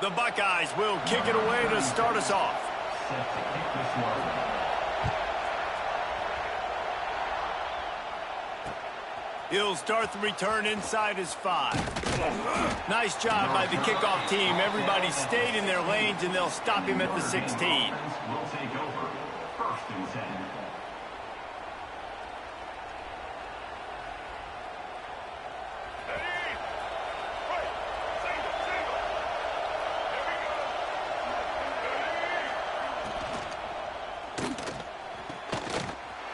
The Buckeyes will kick it away to start us off. He'll start the return inside his 5. Nice job by the kickoff team. Everybody stayed in their lanes, and they'll stop him at the 16.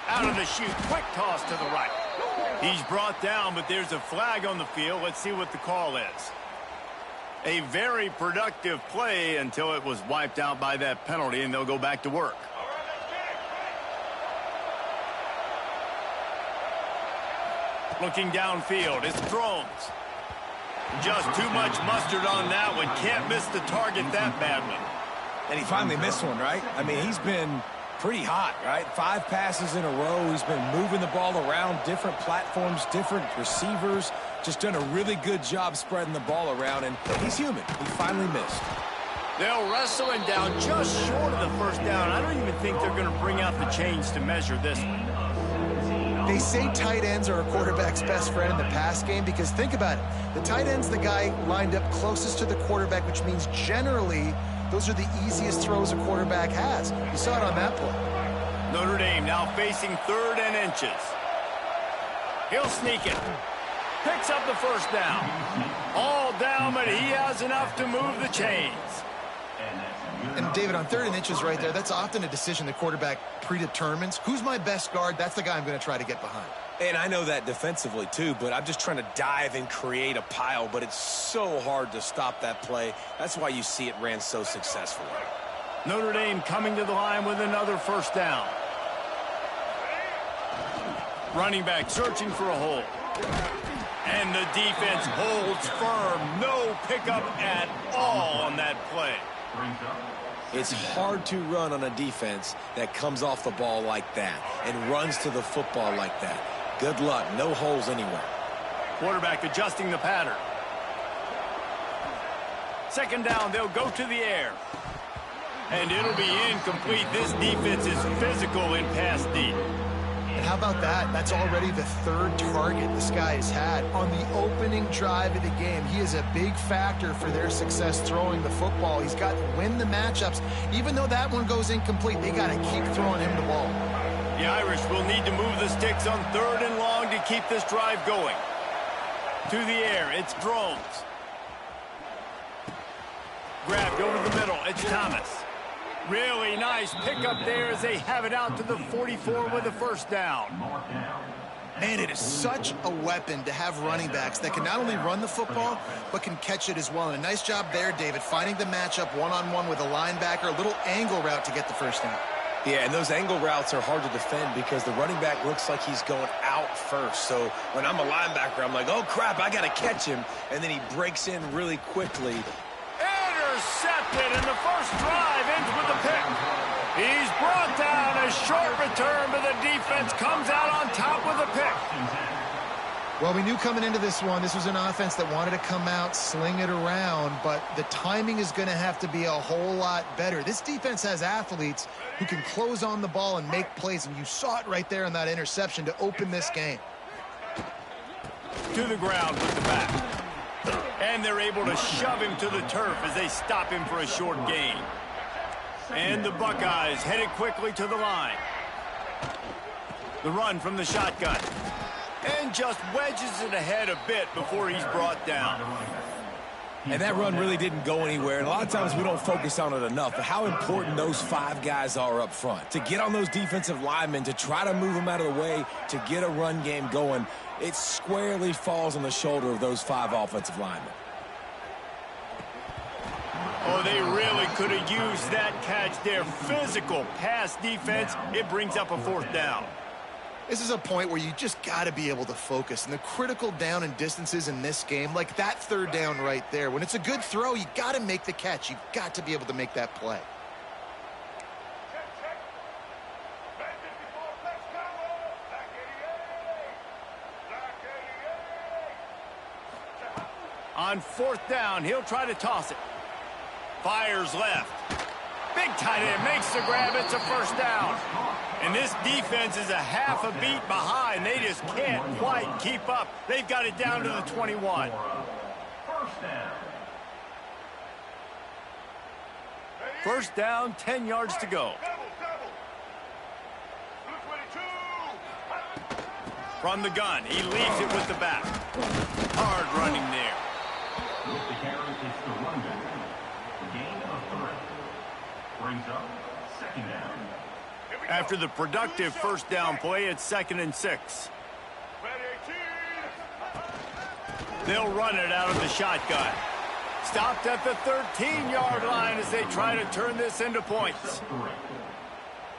Out of the chute, quick toss to the right. He's brought down, but there's a flag on the field. Let's see what the call is. A very productive play until it was wiped out by that penalty, and they'll go back to work. Looking downfield, it's throws. Just too much mustard on that one. Can't miss the target that badly. And he finally missed one, right? I mean, he's been pretty hot, right? 5 passes in a row. He's been moving the ball around different platforms, different receivers. Just done a really good job spreading the ball around, and he's human. He finally missed. They'll wrestle him down just short of the first down. I don't even think they're going to bring out the chains to measure this one. They say tight ends are a quarterback's best friend in the pass game because think about it. The tight end's the guy lined up closest to the quarterback, which means generally those are the easiest throws a quarterback has. You saw it on that play. Notre Dame now facing 3rd and inches. He'll sneak it. Picks up the first down. All down, but he has enough to move the chains. And, David, on 3rd and inches right there, that's often a decision the quarterback predetermines. Who's my best guard? That's the guy I'm going to try to get behind. And I know that defensively, too, but I'm just trying to dive and create a pile, but it's so hard to stop that play. That's why you see it ran so successfully. Notre Dame coming to the line with another first down. Running back searching for a hole. And the defense holds firm. No pickup at all on that play. It's hard to run on a defense that comes off the ball like that and runs to the football like that. Good luck. No holes anywhere. Quarterback adjusting the pattern. 2nd down, they'll go to the air. And it'll be incomplete. This defense is physical in pass deep. And how about that? That's already the 3rd target this guy has had on the opening drive of the game. He is a big factor for their success throwing the football. He's got to win the matchups. Even though that one goes incomplete, they got to keep throwing him the ball. The Irish will need to move the sticks on 3rd and long to keep this drive going. To the air, it's Drones. Grabbed over the middle, it's Thomas. Really nice pickup there as they have it out to the 44 with the first down. Man, it is such a weapon to have running backs that can not only run the football, but can catch it as well. And a nice job there, David, finding the matchup one-on-one with a linebacker, a little angle route to get the first down. Yeah, and those angle routes are hard to defend because the running back looks like he's going out first. So when I'm a linebacker, I'm like, oh, crap, I got to catch him. And then he breaks in really quickly. Intercepted, and the first drive ends with the pick. He's brought down. A short return, but the defense comes out on top with a pick. Well, we knew coming into this one, this was an offense that wanted to come out, sling it around, but the timing is going to have to be a whole lot better. This defense has athletes who can close on the ball and make plays, and you saw it right there in that interception to open this game. To the ground with the back. And they're able to shove him to the turf as they stop him for a short gain. And the Buckeyes headed quickly to the line. The run from the shotgun. And just wedges it ahead a bit before he's brought down. And that run really didn't go anywhere. And a lot of times we don't focus on it enough. But how important those 5 guys are up front. To get on those defensive linemen, to try to move them out of the way, to get a run game going. It squarely falls on the shoulder of those 5 offensive linemen. Oh, they really could have used that catch there. Physical pass defense. It brings up a 4th down. This is a point where you just got to be able to focus. And the critical down and distances in this game, like that 3rd down right there, when it's a good throw, you got to make the catch. You've got to be able to make that play. On 4th down, he'll try to toss it. Fires left. Big tight end makes the grab. It's a first down. And this defense is a half a beat behind. They just can't quite keep up. They've got it down to the 21. First down, 10 yards to go. From the gun, he leaves it with the back. Hard running there. With the carry, it's the runback. Gain of 3. Brings up second down. After the productive first down play, it's 2nd and 6. They'll run it out of the shotgun. Stopped at the 13-yard line as they try to turn this into points.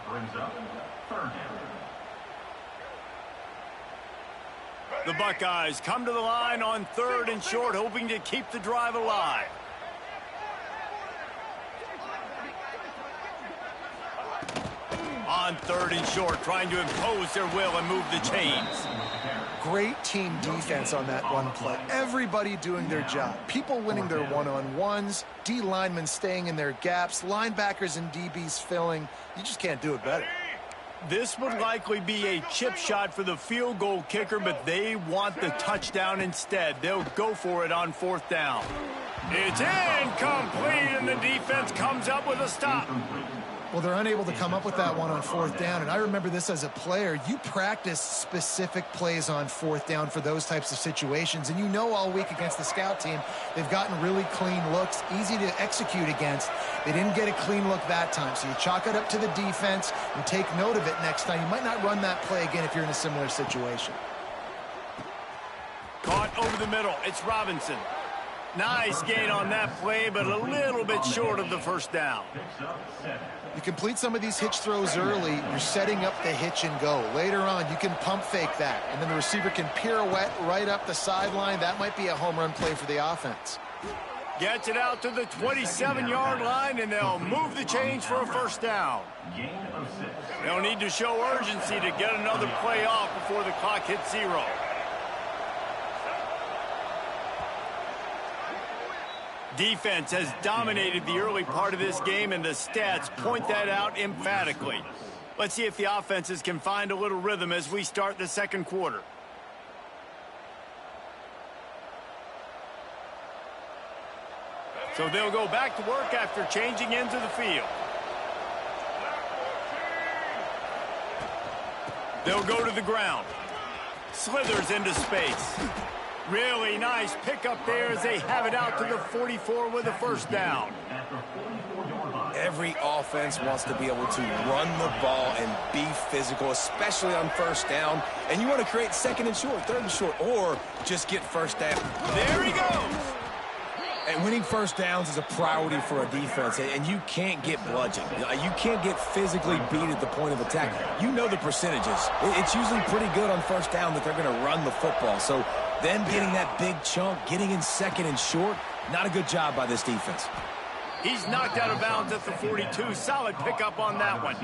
Brings up third down. The Buckeyes come to the line on 3rd and short, hoping to keep the drive alive. On 3rd and short, trying to impose their will and move the chains. Great team defense on that run play. Everybody doing their job. People winning their one-on-ones, D linemen staying in their gaps, linebackers and DBs filling. You just can't do it better. This would likely be a chip shot for the field goal kicker, but they want the touchdown instead. They'll go for it on 4th down. It's incomplete, and the defense comes up with a stop. Well, they're unable to come up with that one on 4th down, and I remember this as a player. You practice specific plays on 4th down for those types of situations, and you know all week against the scout team, they've gotten really clean looks, easy to execute against. They didn't get a clean look that time, so you chalk it up to the defense and take note of it next time. You might not run that play again if you're in a similar situation. Caught over the middle. It's Robinson. Nice gain on that play, but a little bit short of the first down. You complete some of these hitch throws early, you're setting up the hitch and go. Later on, you can pump fake that, and then the receiver can pirouette right up the sideline. That might be a home run play for the offense. Gets it out to the 27-yard line, and they'll move the chains for a first down. They'll need to show urgency to get another play off before the clock hits 0. Defense has dominated the early part of this game, and the stats point that out emphatically. Let's see if the offenses can find a little rhythm as we start the second quarter. So they'll go back to work after changing into the field. They'll go to the ground. Slithers into space. Really nice pickup there as they have it out to the 44 with a first down. Every offense wants to be able to run the ball and be physical, especially on first down. And you want to create 2nd and short, 3rd and short, or just get first down. There he goes. And winning first downs is a priority for a defense, and you can't get bludgeoned. You can't get physically beat at the point of attack. You know the percentages. It's usually pretty good on first down that they're going to run the football. So them getting that big chunk, getting in 2nd and short, not a good job by this defense. He's knocked out of bounds at the 42. Solid pickup on that one.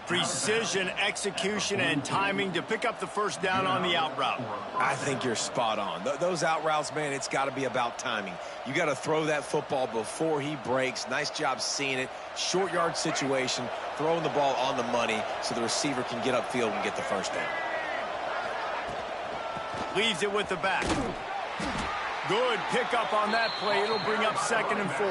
Precision, execution, and timing to pick up the first down on the out route. I think you're spot on. Those out routes, man, it's got to be about timing. You got to throw that football before he breaks. Nice job seeing it. Short yard situation, throwing the ball on the money so the receiver can get upfield and get the first down. Leaves it with the back. Good pickup on that play. It'll bring up 2nd and 4.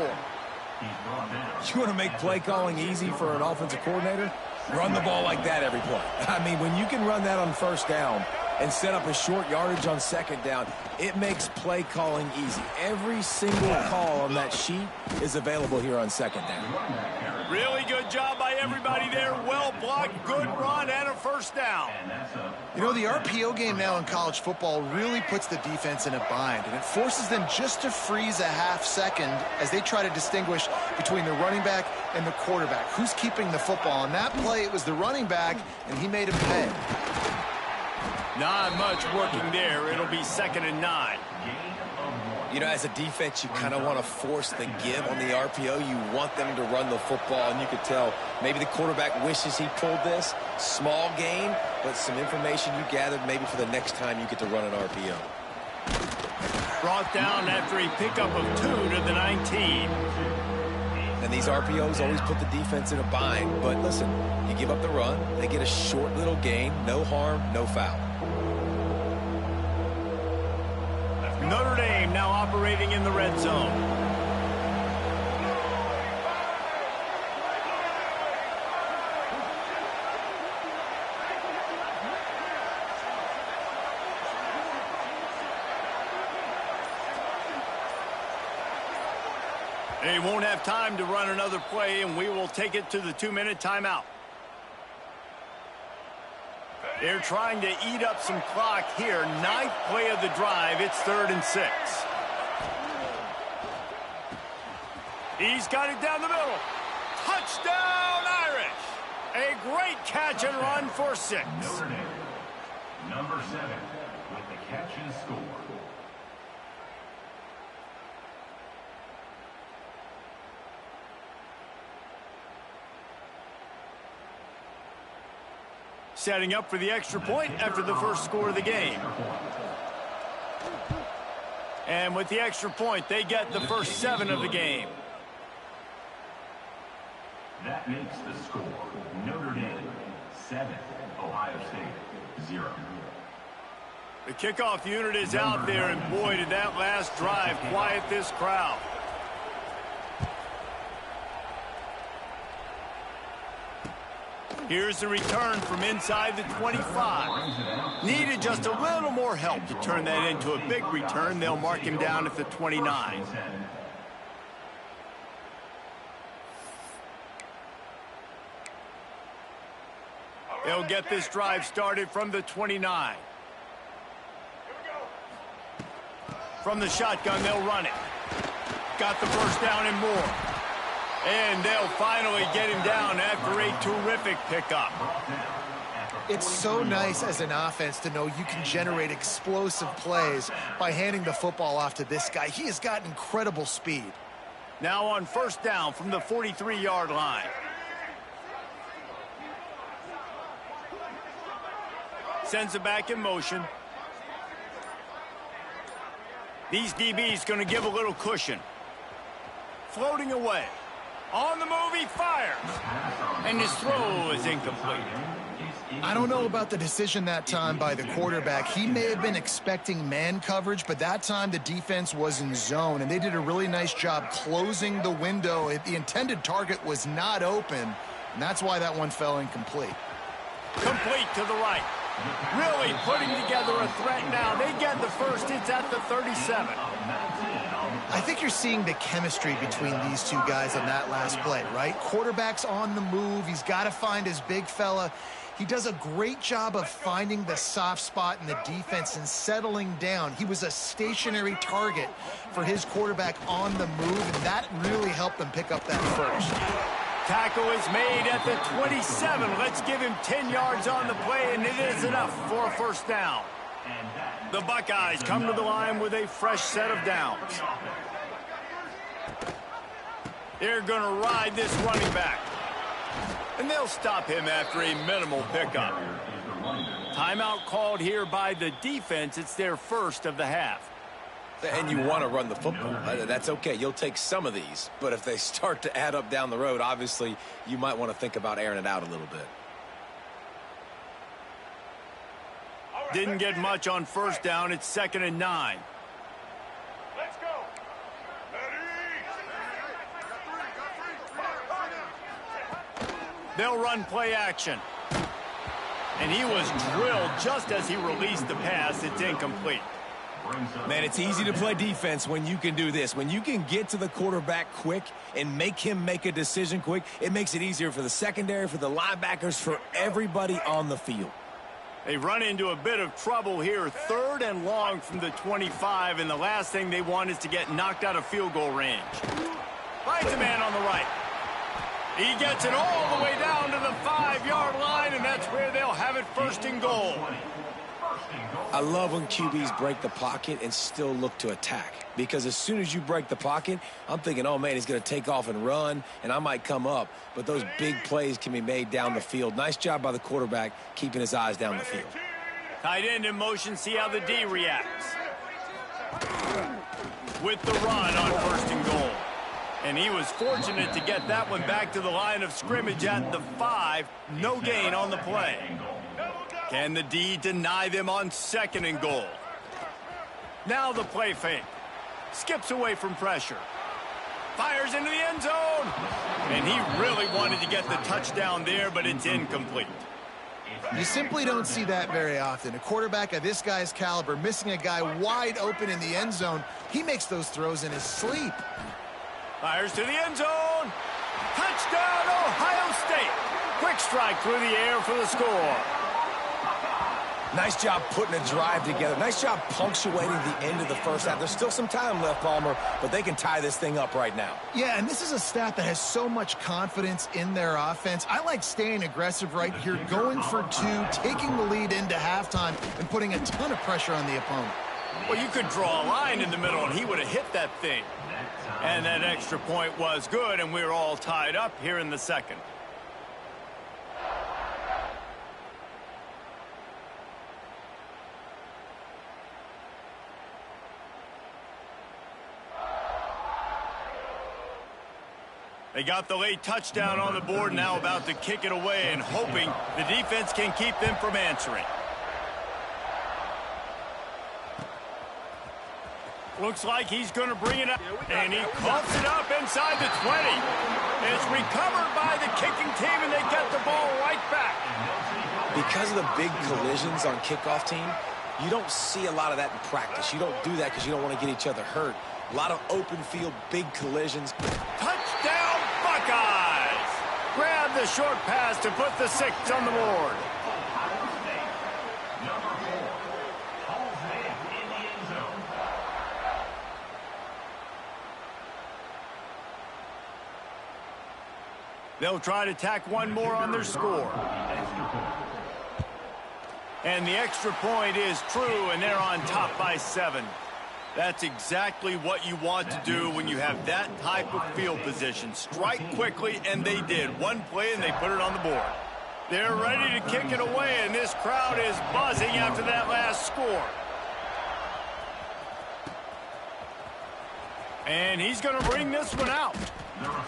You want to make play calling easy for an offensive coordinator? Run the ball like that every play. I mean, when you can run that on first down and set up a short yardage on 2nd down, it makes play calling easy. Every single call on that sheet is available here on 2nd down. Really good job by everybody there. Well blocked, good run, and a first down. You know, the RPO game now in college football really puts the defense in a bind, and it forces them just to freeze a half second as they try to distinguish between the running back and the quarterback. Who's keeping the football? On that play, it was the running back, and he made him pay. Not much working there. It'll be 2nd and 9. You know, as a defense, you kind of want to force the give on the RPO. You want them to run the football, and you could tell maybe the quarterback wishes he pulled this. Small gain, but some information you gathered maybe for the next time you get to run an RPO. Brought Brought down after a pickup of 2 to the 19. And these RPOs always put the defense in a bind. But listen, you give up the run, they get a short little gain, no harm, no foul. Notre Dame now operating in the red zone. They won't have time to run another play, and we will take it to the 2-minute timeout. They're trying to eat up some clock here. 9th play of the drive. It's 3rd and 6. He's got it down the middle. Touchdown, Irish. A great catch and run for 6. Notre Dame, number 7, with the catch and score. Setting up for the extra point after the first score of the game. And with the extra point, they get the first 7 of the game. That makes the score Notre Dame 7, Ohio State 0. The kickoff unit is out there, and boy, did that last drive quiet this crowd. Here's the return from inside the 25. Needed just a little more help to turn that into a big return. They'll mark him down at the 29. They'll get this drive started from the 29. From the shotgun, they'll run it. Got the first down and more. And they'll finally get him down after a terrific pickup. It's so nice as an offense to know you can generate explosive plays by handing the football off to this guy. He has got incredible speed. Now on first down from the 43-yard line. Sends it back in motion. These DBs going to give a little cushion. Floating away. On the move, he fires. And his throw is incomplete. I don't know about the decision that time by the quarterback. He may have been expecting man coverage, but that time the defense was in zone, and they did a really nice job closing the window. The intended target was not open, and that's why that one fell incomplete. Complete to the right. Really putting together a threat now. They get the first. It's at the 37. I think you're seeing the chemistry between these two guys on that last play, right? Quarterback's on the move. He's got to find his big fella. He does a great job of finding the soft spot in the defense and settling down. He was a stationary target for his quarterback on the move, and that really helped them pick up that first. Tackle is made at the 27. Let's give him 10 yards on the play, and it is enough for a first down. The Buckeyes come to the line with a fresh set of downs. They're going to ride this running back. And they'll stop him after a minimal pickup. Timeout called here by the defense. It's their first of the half. And you want to run the football. That's okay. You'll take some of these. But if they start to add up down the road, obviously, you might want to think about airing it out a little bit. Didn't get much on first down. It's 2nd and 9. Let's go. They'll run play action. And he was drilled just as he released the pass. It's incomplete. Man, it's easy to play defense when you can do this. When you can get to the quarterback quick and make him make a decision quick, it makes it easier for the secondary, for the linebackers, for everybody on the field. They run into a bit of trouble here. 3rd and long from the 25, and the last thing they want is to get knocked out of field goal range. Finds a man on the right. He gets it all the way down to the 5-yard line, and that's where they'll have it 1st and goal. I love when QBs break the pocket and still look to attack. Because as soon as you break the pocket, I'm thinking, oh, man, he's going to take off and run, and I might come up. But those big plays can be made down the field. Nice job by the quarterback keeping his eyes down the field. Tight end in motion. See how the D reacts. with the run on 1st and goal. And he was fortunate to get that one back to the line of scrimmage at the 5. No gain on the play. Can the D deny them on 2nd and goal? Now the play fake. Skips away from pressure. Fires into the end zone. And he really wanted to get the touchdown there, but it's incomplete. You simply don't see that very often. A quarterback of this guy's caliber missing a guy wide open in the end zone. He makes those throws in his sleep. Fires to the end zone. Touchdown, Ohio State. Quick strike through the air for the score. Nice job putting a drive together. Nice job punctuating the end of the first half. There's still some time left, Palmer, but they can tie this thing up right now. Yeah, and this is a staff that has so much confidence in their offense. I like staying aggressive right here, going for 2, taking the lead into halftime, and putting a ton of pressure on the opponent. Well, you could draw a line in the middle, and he would have hit that thing. And that extra point was good, and we're all tied up here in the 2nd. They got the late touchdown on the board, now about to kick it away and hoping the defense can keep them from answering. Looks like he's going to bring it up, and he coughs it up inside the 20. It's recovered by the kicking team, and they get the ball right back. Because of the big collisions on kickoff team, you don't see a lot of that in practice. You don't do that because you don't want to get each other hurt. A lot of open field, big collisions. Touchdown, Buckeyes! Grab the short pass to put the 6 on the board. They'll try to tack one more on their score. And the extra point is true, and they're on top by 7. That's exactly what you want to do when you have that type of field position. Strike quickly, and they did. One play, and they put it on the board. They're ready to kick it away, and this crowd is buzzing after that last score. And he's going to bring this one out.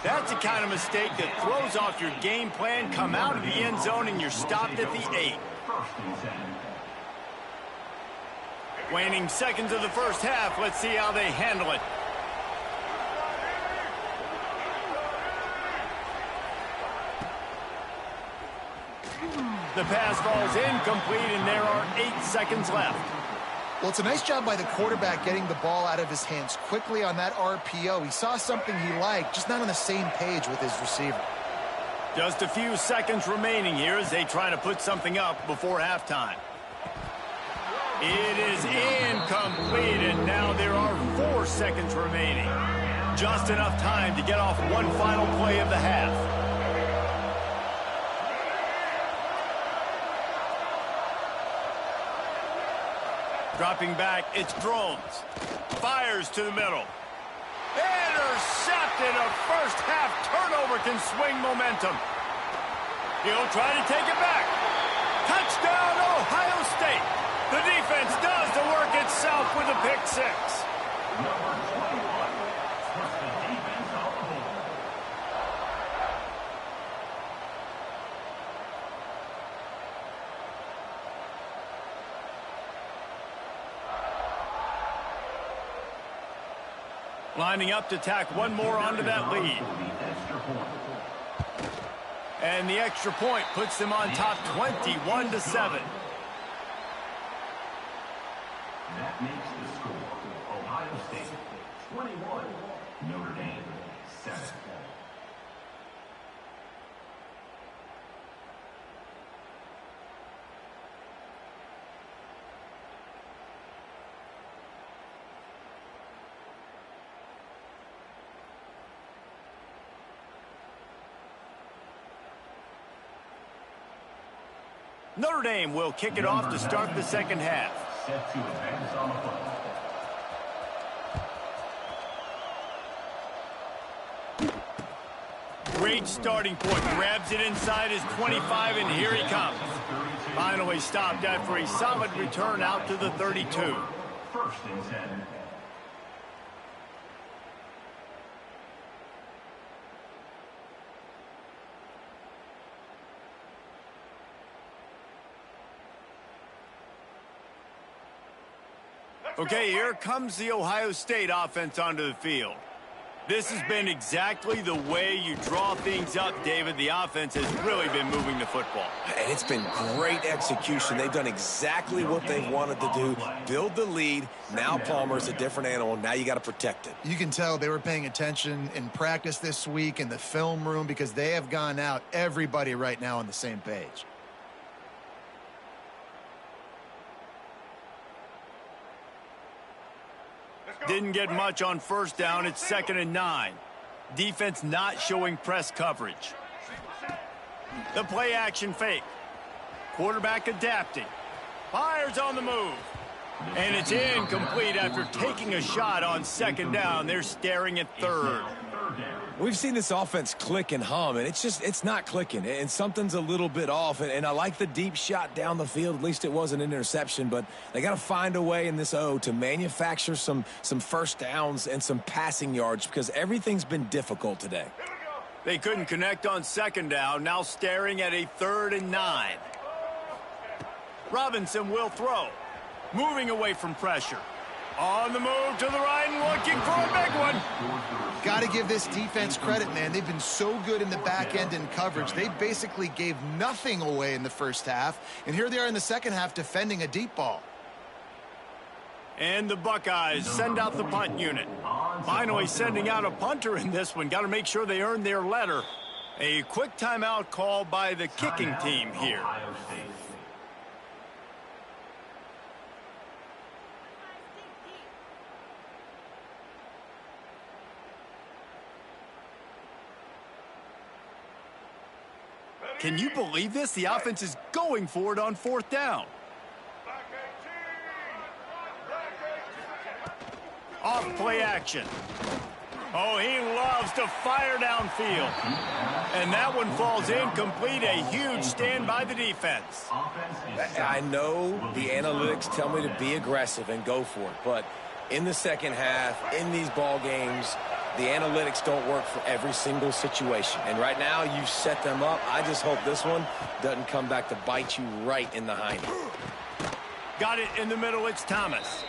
That's the kind of mistake that throws off your game plan. Come out of the end zone, and you're stopped at the 8. Waning seconds of the first half. Let's see how they handle it. The pass falls incomplete, and there are 8 seconds left. Well, it's a nice job by the quarterback getting the ball out of his hands quickly on that RPO. He saw something he liked, just not on the same page with his receiver. Just a few seconds remaining here as they try to put something up before halftime. It is incomplete, and now there are 4 seconds remaining. Just enough time to get off one final play of the half. Dropping back, it's Drones. Fires to the middle. Intercepted. A first half turnover can swing momentum. He'll try to take it back. Touchdown, Ohio State. The defense does the work itself with a pick 6. Number 21 puts the defense on the board. Lining up to tack one more onto that lead. And the extra point puts them on top 21-7. That makes the score Ohio State 21, Notre Dame 7. Notre Dame will kick it off to start the second half. Set to advance on the play. Great starting point. Grabs it inside his 25, and here he comes. Finally stopped after a solid return out to the 32. First and 10. Okay, here comes the Ohio State offense onto the field. This has been exactly the way you draw things up, David. The offense has really been moving the football. And it's been great execution. They've done exactly what they've wanted to do. Build the lead. Now Palmer's a different animal. Now you got to protect it. You can tell they were paying attention in practice this week in the film room because they have gone out, everybody right now on the same page. Didn't get much on first down. It's 2nd and 9. Defense not showing press coverage. The play action fake. Quarterback adapting. Fires on the move. And it's incomplete after taking a shot on 2nd down. They're staring at 3rd. We've seen this offense click and hum, and it's not clicking, and something's a little bit off. And I like the deep shot down the field. At least it was an interception, but they got to find a way in this to manufacture some first downs and some passing yards because everything's been difficult today. They couldn't connect on 2nd down, now staring at a 3rd and 9. Robinson will throw, moving away from pressure. On the move to the right and looking for a big one. Got to give this defense credit, man. They've been so good in the back end in coverage. They basically gave nothing away in the first half. And here they are in the second half defending a deep ball. And the Buckeyes send out the punt unit. Finally sending out a punter in this one. Got to make sure they earn their letter. A quick timeout call by the kicking team here. Can you believe this? The offense is going for it on 4th down. Off play action. Oh, he loves to fire downfield. And that one falls incomplete. A huge stand by the defense. I know the analytics tell me to be aggressive and go for it, but in the second half, in these ball games, the analytics don't work for every single situation. And right now, you set them up. I just hope this one doesn't come back to bite you right in the hiney. Got it in the middle. It's Thomas.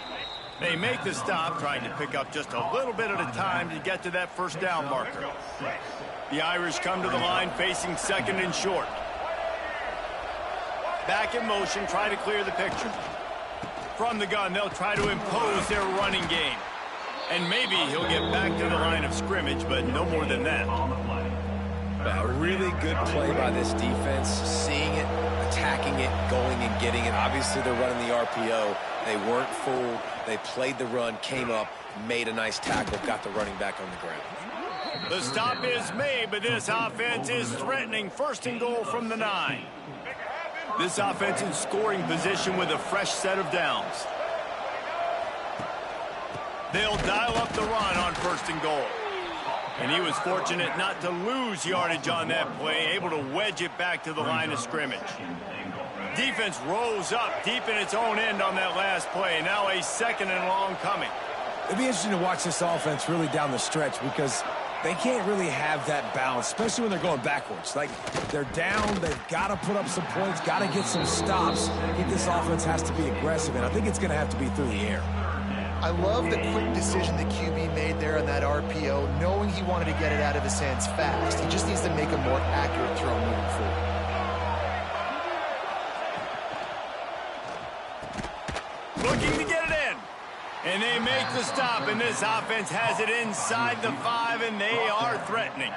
They make the stop, trying to pick up just a little bit at a time to get to that first down marker. The Irish come to the line facing 2nd and short. Back in motion, try to clear the picture. From the gun, they'll try to impose their running game. And maybe he'll get back to the line of scrimmage, but no more than that. A really good play by this defense, seeing it, attacking it, going and getting it. Obviously, they're running the RPO. They weren't fooled. They played the run, came up, made a nice tackle, got the running back on the ground. The stop is made, but this offense is threatening 1st and goal from the 9. This offense in scoring position with a fresh set of downs. They'll dial up the run on 1st and goal. And he was fortunate not to lose yardage on that play, able to wedge it back to the line of scrimmage. Defense rose up deep in its own end on that last play. Now a 2nd and long coming. It'll be interesting to watch this offense really down the stretch because they can't really have that balance, especially when they're going backwards. Like, they're down, they've got to put up some points, got to get some stops. I think this offense has to be aggressive, and I think it's going to have to be through the air. I love the quick decision the QB made there on that RPO, knowing he wanted to get it out of his hands fast. He just needs to make a more accurate throw moving forward. Looking to get it in. And they make the stop, and this offense has it inside the 5, and they are threatening.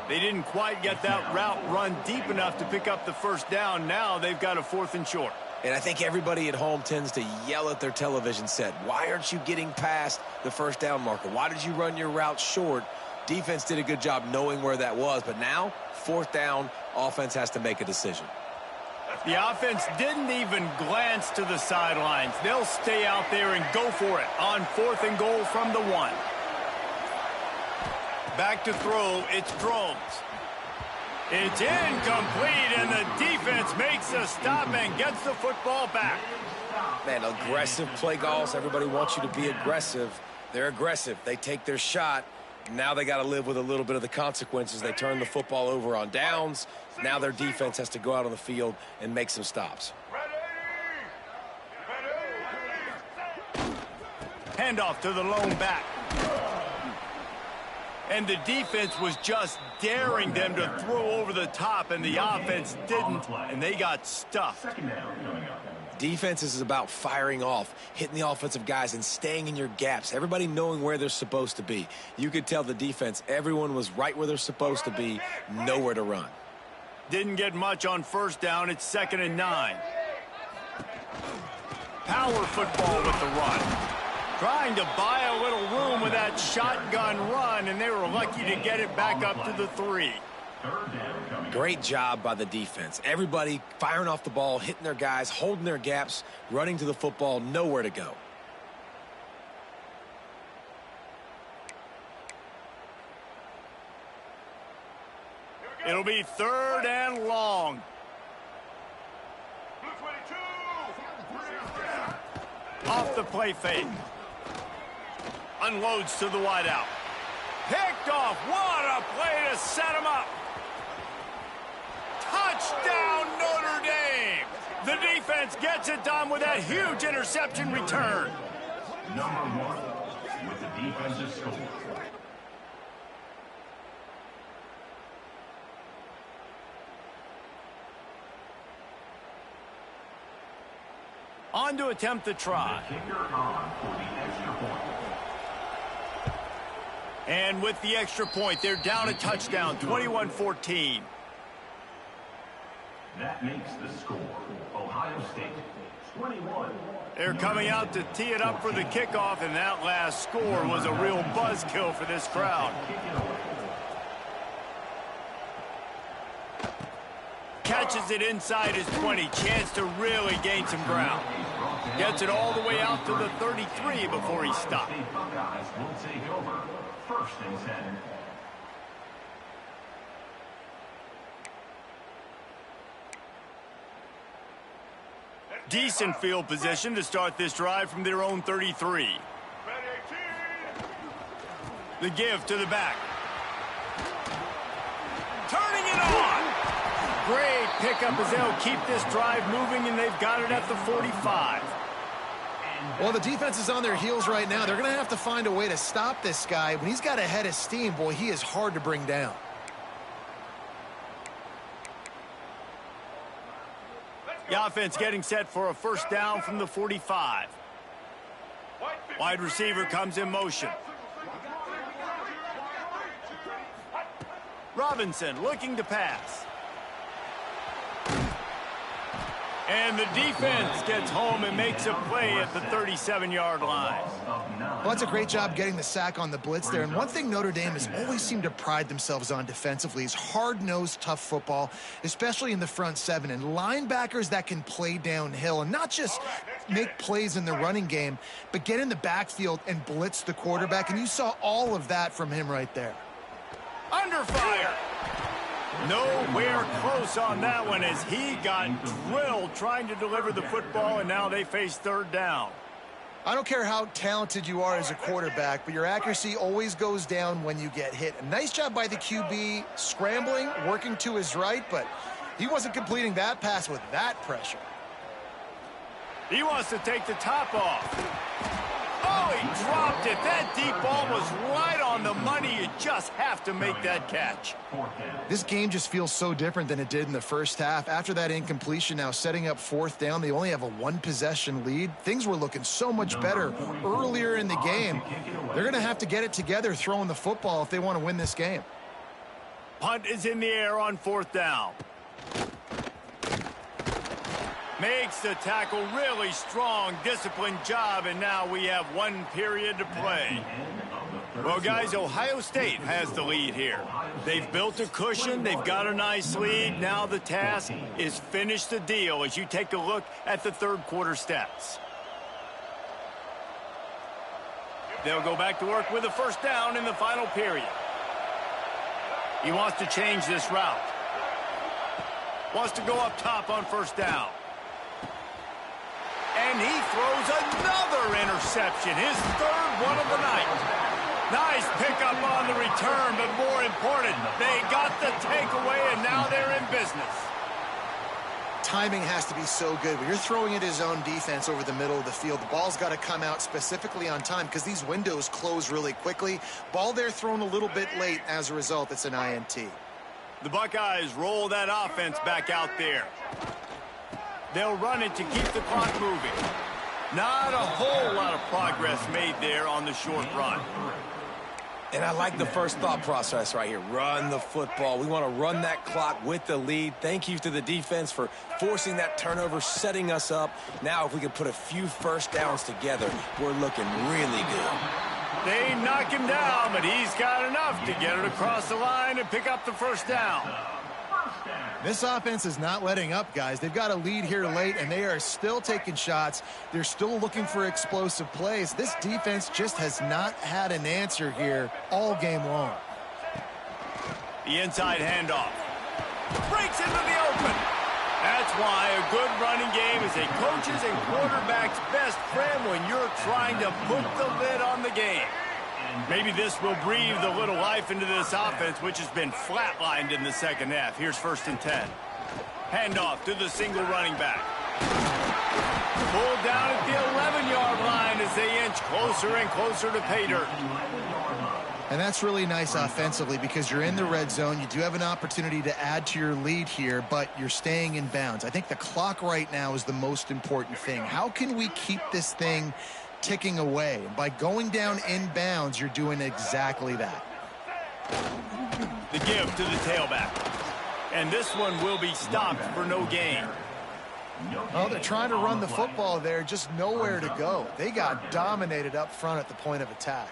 They didn't quite get that route run deep enough to pick up the first down. Now they've got a 4th and short. And I think everybody at home tends to yell at their television set. Why aren't you getting past the first down marker? Why did you run your route short? Defense did a good job knowing where that was. But now, 4th down, offense has to make a decision. The offense didn't even glance to the sidelines. They'll stay out there and go for it on 4th and goal from the 1. Back to throw, it's Drones. It's incomplete, and the defense makes a stop and gets the football back. Man, aggressive play calls. Everybody wants you to be aggressive. They're aggressive. They take their shot. Now they got to live with a little bit of the consequences. They turn the football over on downs. Now their defense has to go out on the field and make some stops. Handoff to the lone back. And the defense was just daring them to throw over the top, and the offense didn't, and they got stuffed. Second down coming up. Defense is about firing off, hitting the offensive guys, and staying in your gaps. Everybody knowing where they're supposed to be. You could tell the defense, everyone was right where they're supposed to be, nowhere to run. Didn't get much on first down. It's 2nd and 9. Power football with the run. Trying to buy a little room with that shotgun run, and they were lucky to get it back up to the 3. Third down coming up. Great job by the defense. Everybody firing off the ball, hitting their guys, holding their gaps, running to the football, nowhere to go. It'll be 3rd and long. Blue 22. Off the play fake. Unloads to the wideout. Picked off. What a play to set him up. Touchdown, Notre Dame. The defense gets it done with that huge interception return. Number 1 with the defensive score. On to attempt the try. Kicker on for the extra point. And with the extra point, they're down a touchdown, 21-14. That makes the score. Ohio State 21. They're coming out to tee it up for the kickoff, and that last score was a real buzzkill for this crowd. Kick it away. Catches it inside his 20. Chance to really gain some ground. Gets it all the way out to the 33 before he stopped. State Buckeyes will take over. 1st and 10. Decent field position to start this drive from their own 33. Red 18. The give to the back. Turning it on. Great pickup as they'll keep this drive moving, and they've got it at the 45. Well, the defense is on their heels right now. They're going to have to find a way to stop this guy. When he's got a head of steam, boy, he is hard to bring down. The offense getting set for a first down from the 45. Wide receiver comes in motion. Robinson looking to pass. And the defense gets home and makes a play at the 37-yard line. Well, that's a great job getting the sack on the blitz there. And one thing Notre Dame has always seemed to pride themselves on defensively is hard-nosed, tough football, especially in the front 7. And linebackers that can play downhill and not just make plays in the running game, but get in the backfield and blitz the quarterback. And you saw all of that from him right there. Under fire. Nowhere close on that one as he got drilled trying to deliver the football, and now they face 3rd down. I don't care how talented you are as a quarterback, but your accuracy always goes down when you get hit. A nice job by the QB scrambling, working to his right, but he wasn't completing that pass with that pressure. He wants to take the top off. Oh, he dropped it. That deep ball was right on the money. You just have to make that catch. This game just feels so different than it did in the first half. After that incompletion, now setting up 4th down, they only have a 1-possession lead. Things were looking so much better earlier in the game. They're going to have to get it together throwing the football if they want to win this game. Punt is in the air on 4th down. Makes the tackle really strong, disciplined job, and now we have 1 period to play. Well, guys, Ohio State has the lead here. They've built a cushion. They've got a nice lead. Now the task is finish the deal as you take a look at the 3rd quarter stats. They'll go back to work with a first down in the final period. He wants to change this route. Wants to go up top on first down. And he throws another interception, his 3rd one of the night. Nice pickup on the return, but more important, they got the takeaway, and now they're in business. timing has to be so good. When you're throwing at his own defense over the middle of the field, the ball's got to come out specifically on time because these windows close really quickly. Ball there thrown a little bit late. As a result, it's an INT. The Buckeyes roll that offense back out there. They'll run it to keep the clock moving. Not a whole lot of progress made there on the short run. And I like the first thought process right here. Run the football. We want to run that clock with the lead. Thank you to the defense for forcing that turnover, setting us up. Now, if we can put a few first downs together, we're looking really good. They knock him down, but he's got enough to get it across the line and pick up the first down. This offense is not letting up, guys. They've got a lead here late, and they are still taking shots. They're still looking for explosive plays. This defense just has not had an answer here all game long. The inside handoff. Breaks into the open. That's why a good running game is a coach's and quarterback's best friend when you're trying to put the lid on the game. Maybe this will breathe a little life into this offense, which has been flatlined in the second half. Here's 1st and 10. Handoff to the single running back. Pulled down at the 11-yard line as they inch closer and closer to pay dirt. And that's really nice offensively because you're in the red zone. You do have an opportunity to add to your lead here, but you're staying in bounds. I think the clock right now is the most important thing. How can we keep this thing ticking away? By going down in bounds, you're doing exactly that. The give to the tailback. And this one will be stopped for no gain. Well, they're trying to run the football there, just nowhere to go. They got dominated up front at the point of attack.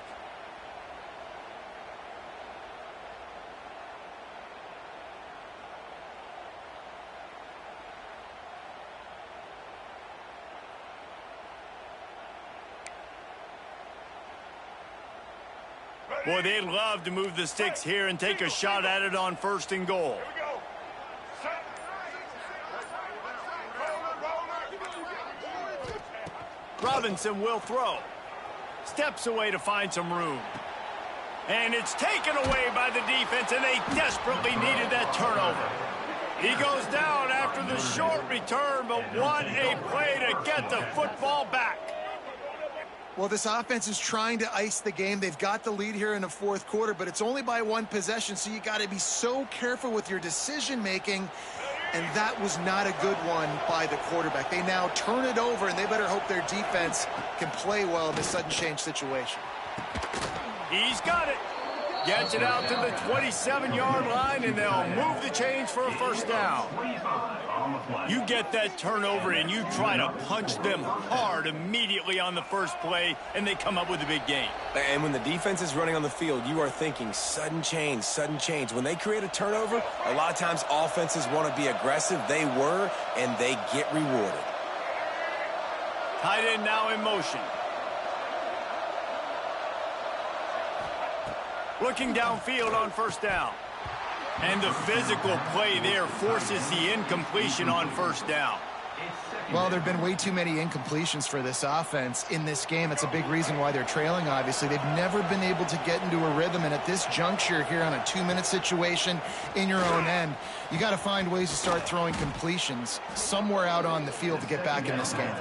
Boy, they'd love to move the sticks here and take a shot at it on 1st and goal. Robinson will throw. Steps away to find some room. And it's taken away by the defense, and they desperately needed that turnover. He goes down after the short return, but what a play to get the football back. Well, this offense is trying to ice the game. They've got the lead here in the 4th quarter, but it's only by 1 possession, so you got to be so careful with your decision-making, and that was not a good one by the quarterback. They now turn it over, and they better hope their defense can play well in this sudden change situation. He's got it. Gets it out to the 27-yard line, and they'll move the chains for a 1st down. You get that turnover, and you try to punch them hard immediately on the first play, and they come up with a big gain. And when the defense is running on the field, you are thinking sudden change, sudden change. When they create a turnover, a lot of times offenses want to be aggressive. They were, and they get rewarded. Tight end now in motion. Looking downfield on 1st down. And the physical play there forces the incompletion on 1st down. Well, there have been way too many incompletions for this offense in this game. It's a big reason why they're trailing, obviously. They've never been able to get into a rhythm, and at this juncture here on a 2-minute situation in your own end, you got to find ways to start throwing completions somewhere out on the field to get back in this game.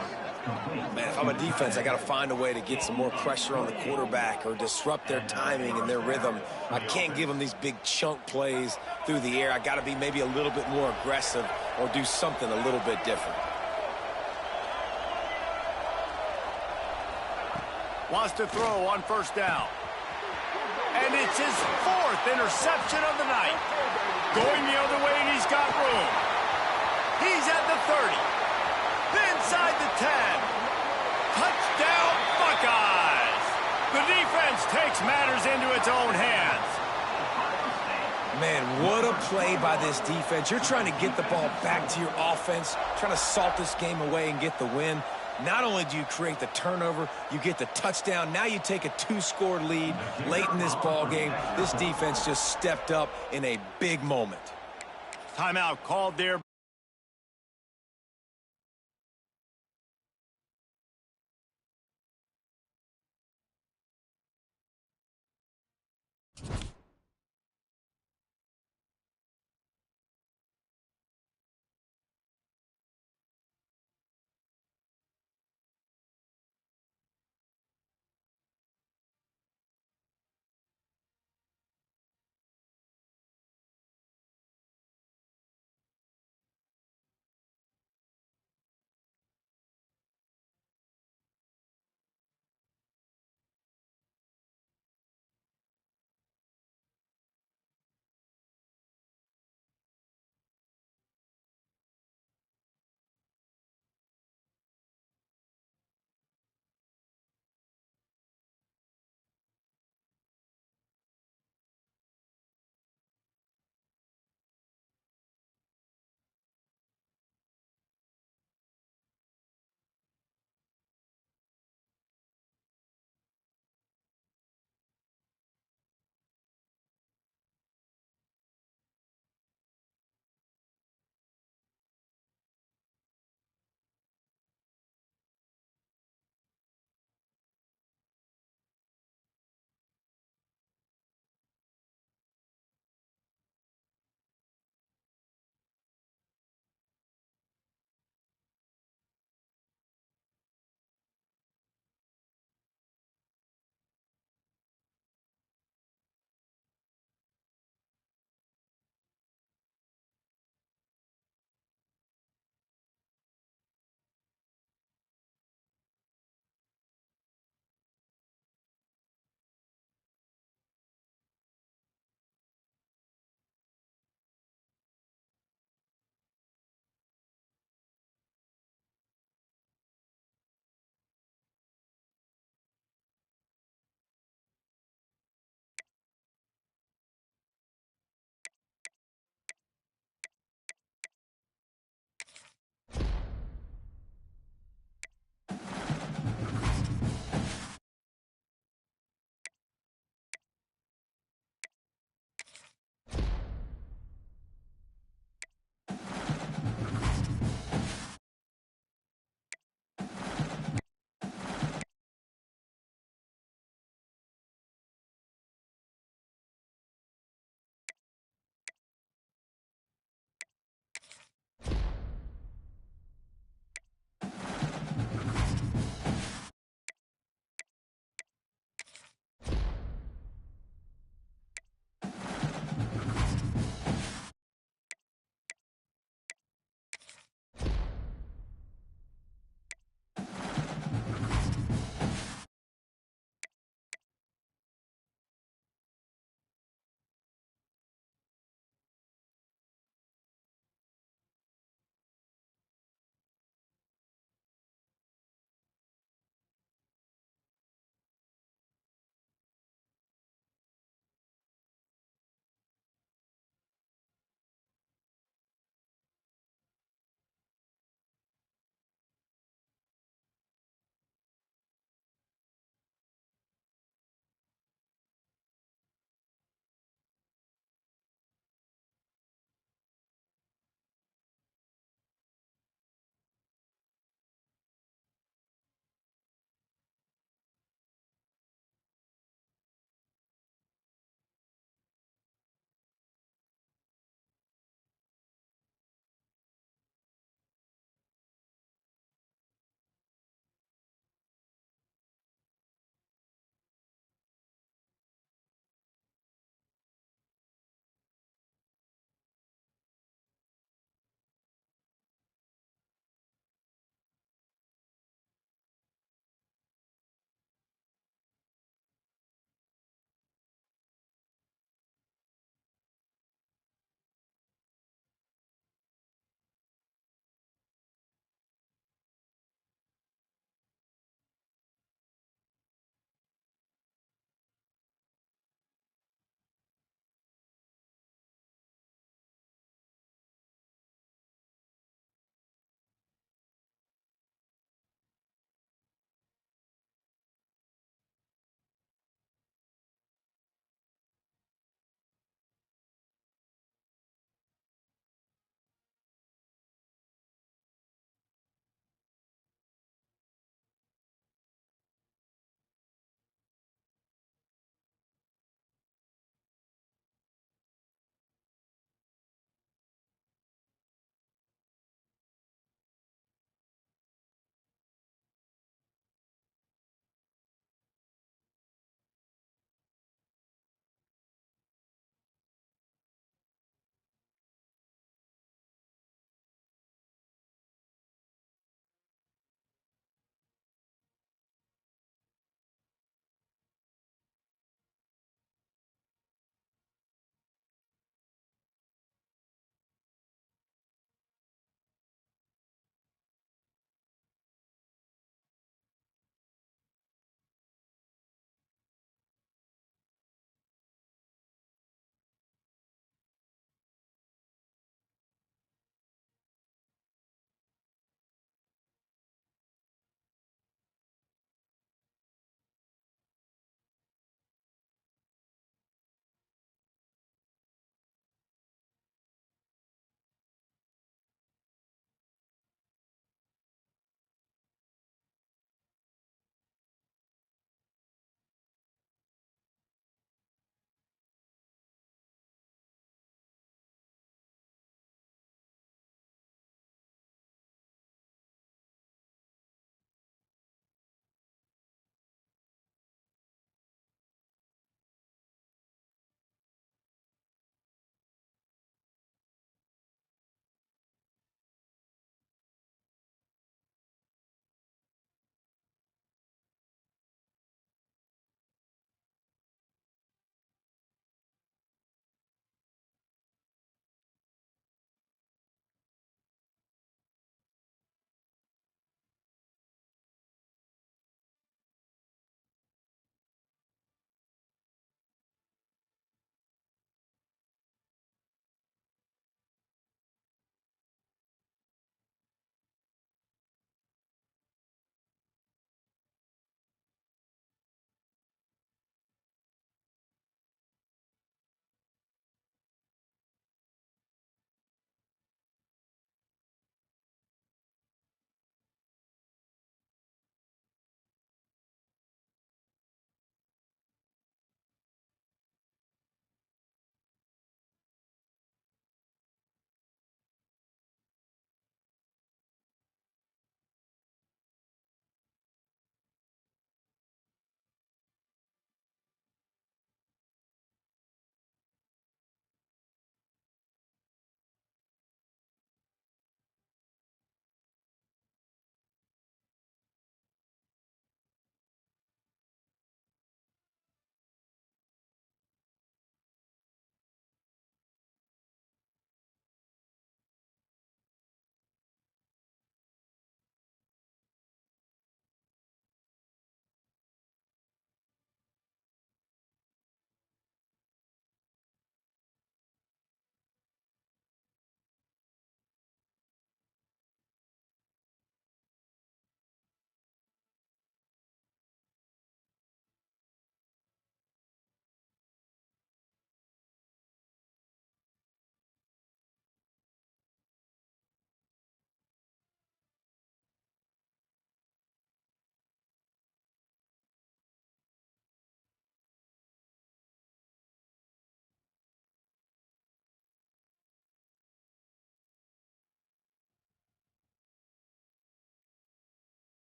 Man, if I'm a defense, I got to find a way to get some more pressure on the quarterback or disrupt their timing and their rhythm. I can't give them these big chunk plays through the air. I got to be maybe a little bit more aggressive or do something a little bit different. Wants to throw on 1st down. And it's his 4th interception of the night. Going the other way, and he's got room. He's at the 30. Inside the 10. Touchdown, Buckeyes. The defense takes matters into its own hands. Man, what a play by this defense. You're trying to get the ball back to your offense, trying to salt this game away and get the win. Not only do you create the turnover, you get the touchdown. Now you take a 2-score lead late in this ball game. This defense just stepped up in a big moment. Timeout called there.